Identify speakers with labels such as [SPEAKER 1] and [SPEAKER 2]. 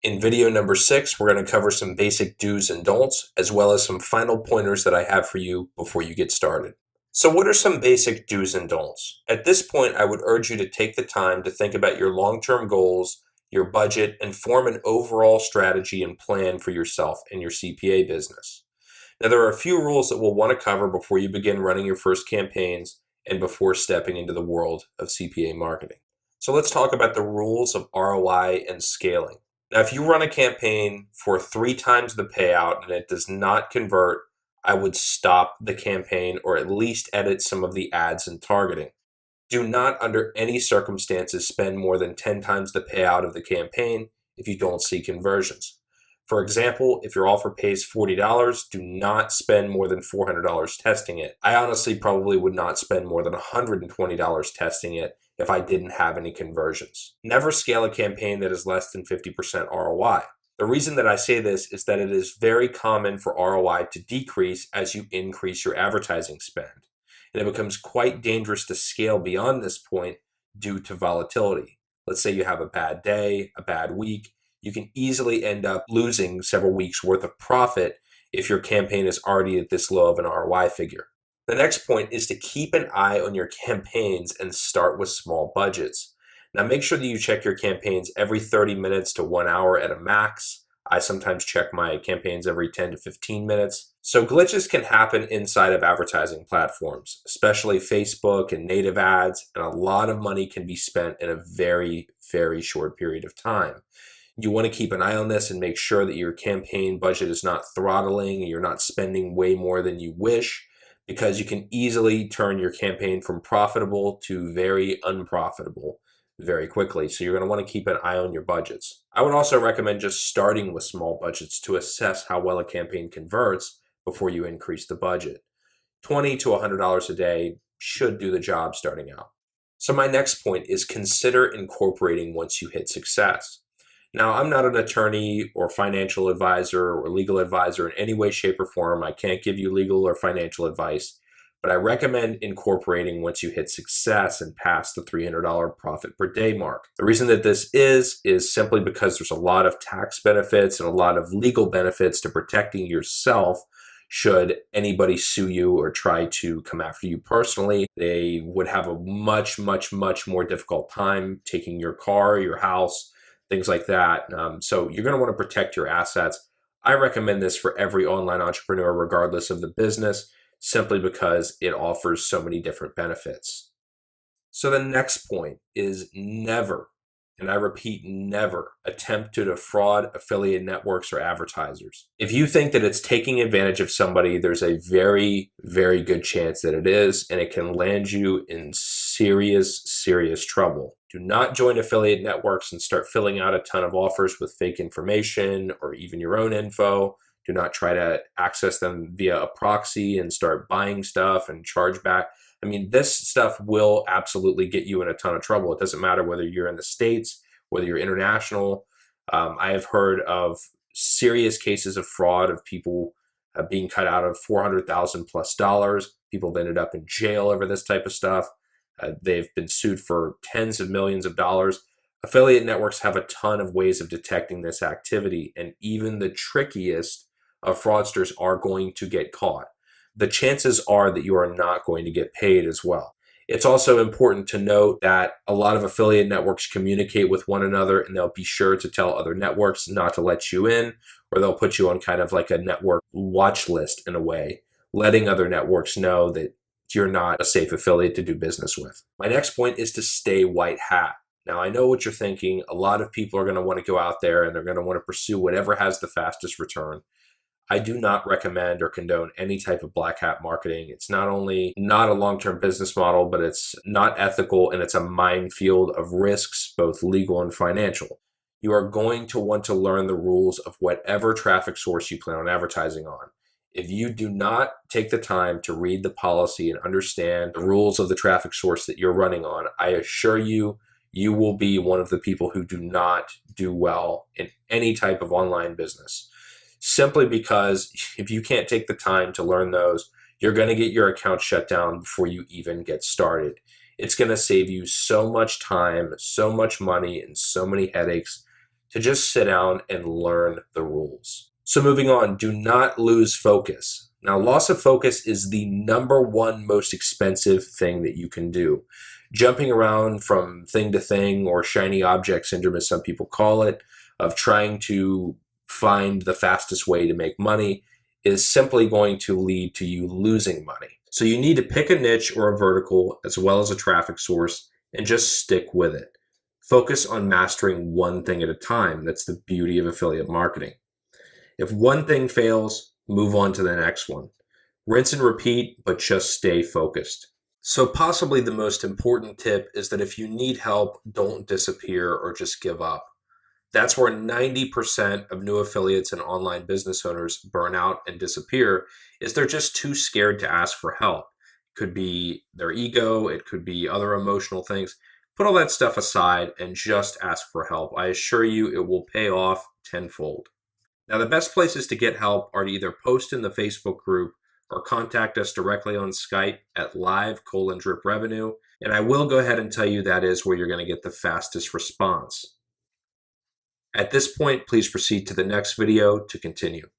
[SPEAKER 1] In video number 6, we're going to cover some basic do's and don'ts, as well as some final pointers that I have for you before you get started. So what are some basic do's and don'ts? At this point, I would urge you to take the time to think about your long-term goals, your budget, and form an overall strategy and plan for yourself and your CPA business. Now, there are a few rules that we'll want to cover before you begin running your first campaigns and before stepping into the world of CPA marketing. So let's talk about the rules of ROI and scaling. Now, if you run a campaign for 3 times the payout and it does not convert, I would stop the campaign or at least edit some of the ads and targeting. Do not, under any circumstances, spend more than 10 times the payout of the campaign if you don't see conversions. For example, if your offer pays $40, do not spend more than $400 testing it. I honestly probably would not spend more than $120 testing it if I didn't have any conversions. Never scale a campaign that is less than 50% ROI. The reason that I say this is that it is very common for ROI to decrease as you increase your advertising spend. And it becomes quite dangerous to scale beyond this point due to volatility. Let's say you have a bad day, a bad week. You can easily end up losing several weeks worth of profit if your campaign is already at this low of an ROI figure. The next point is to keep an eye on your campaigns and start with small budgets. Now make sure that you check your campaigns every 30 minutes to 1 hour at a max. I sometimes check my campaigns every 10 to 15 minutes. So glitches can happen inside of advertising platforms, especially Facebook and native ads, and a lot of money can be spent in a very, very short period of time. You want to keep an eye on this and make sure that your campaign budget is not throttling and you're not spending way more than you wish, because you can easily turn your campaign from profitable to very unprofitable very quickly. So you're going to want to keep an eye on your budgets. I would also recommend just starting with small budgets to assess how well a campaign converts before you increase the budget. $20 to $100 a day should do the job starting out. So my next point is consider incorporating once you hit success. Now, I'm not an attorney or financial advisor or legal advisor in any way, shape, or form. I can't give you legal or financial advice, but I recommend incorporating once you hit success and pass the $300 profit per day mark. The reason that this is simply because there's a lot of tax benefits and a lot of legal benefits to protecting yourself should anybody sue you or try to come after you personally. They would have a much, much, much more difficult time taking your car, your house, things like that. So you're going to want to protect your assets. I recommend this for every online entrepreneur, regardless of the business, simply because it offers so many different benefits. So the next point is never, and I repeat, never attempt to defraud affiliate networks or advertisers. If you think that it's taking advantage of somebody, there's a very, very good chance that it is, and it can land you in serious, serious trouble. Do not join affiliate networks and start filling out a ton of offers with fake information or even your own info. Do not try to access them via a proxy and start buying stuff and charge back. I mean, this stuff will absolutely get you in a ton of trouble. It doesn't matter whether you're in the States, whether you're international. I have heard of serious cases of fraud of people being cut out of $400,000 plus. People have ended up in jail over this type of stuff. They've been sued for tens of millions of dollars. Affiliate networks have a ton of ways of detecting this activity, and even the trickiest of fraudsters are going to get caught. The chances are that you are not going to get paid as well. It's also important to note that a lot of affiliate networks communicate with one another, and they'll be sure to tell other networks not to let you in, or they'll put you on kind of like a network watch list in a way, letting other networks know that you're not a safe affiliate to do business with. My next point is to stay white hat. Now, I know what you're thinking. A lot of people are going to want to go out there and they're going to want to pursue whatever has the fastest return. I do not recommend or condone any type of black hat marketing. It's not only not a long-term business model, but it's not ethical, and it's a minefield of risks, both legal and financial. You are going to want to learn the rules of whatever traffic source you plan on advertising on. If you do not take the time to read the policy and understand the rules of the traffic source that you're running on, I assure you, you will be one of the people who do not do well in any type of online business. Simply because if you can't take the time to learn those, you're going to get your account shut down before you even get started. It's going to save you so much time, so much money, and so many headaches to just sit down and learn the rules. So moving on, do not lose focus. Now, loss of focus is the number one most expensive thing that you can do. Jumping around from thing to thing, or shiny object syndrome as some people call it, of trying to find the fastest way to make money, is simply going to lead to you losing money. So you need to pick a niche or a vertical as well as a traffic source and just stick with it. Focus on mastering one thing at a time. That's the beauty of affiliate marketing. If one thing fails, move on to the next one. Rinse and repeat, but just stay focused. So possibly the most important tip is that if you need help, don't disappear or just give up. That's where 90% of new affiliates and online business owners burn out and disappear, is they're just too scared to ask for help. It could be their ego, it could be other emotional things. Put all that stuff aside and just ask for help. I assure you it will pay off tenfold. Now, the best places to get help are to either post in the Facebook group or contact us directly on Skype at live:drip revenue. And I will go ahead and tell you that is where you're going to get the fastest response. At this point, please proceed to the next video to continue.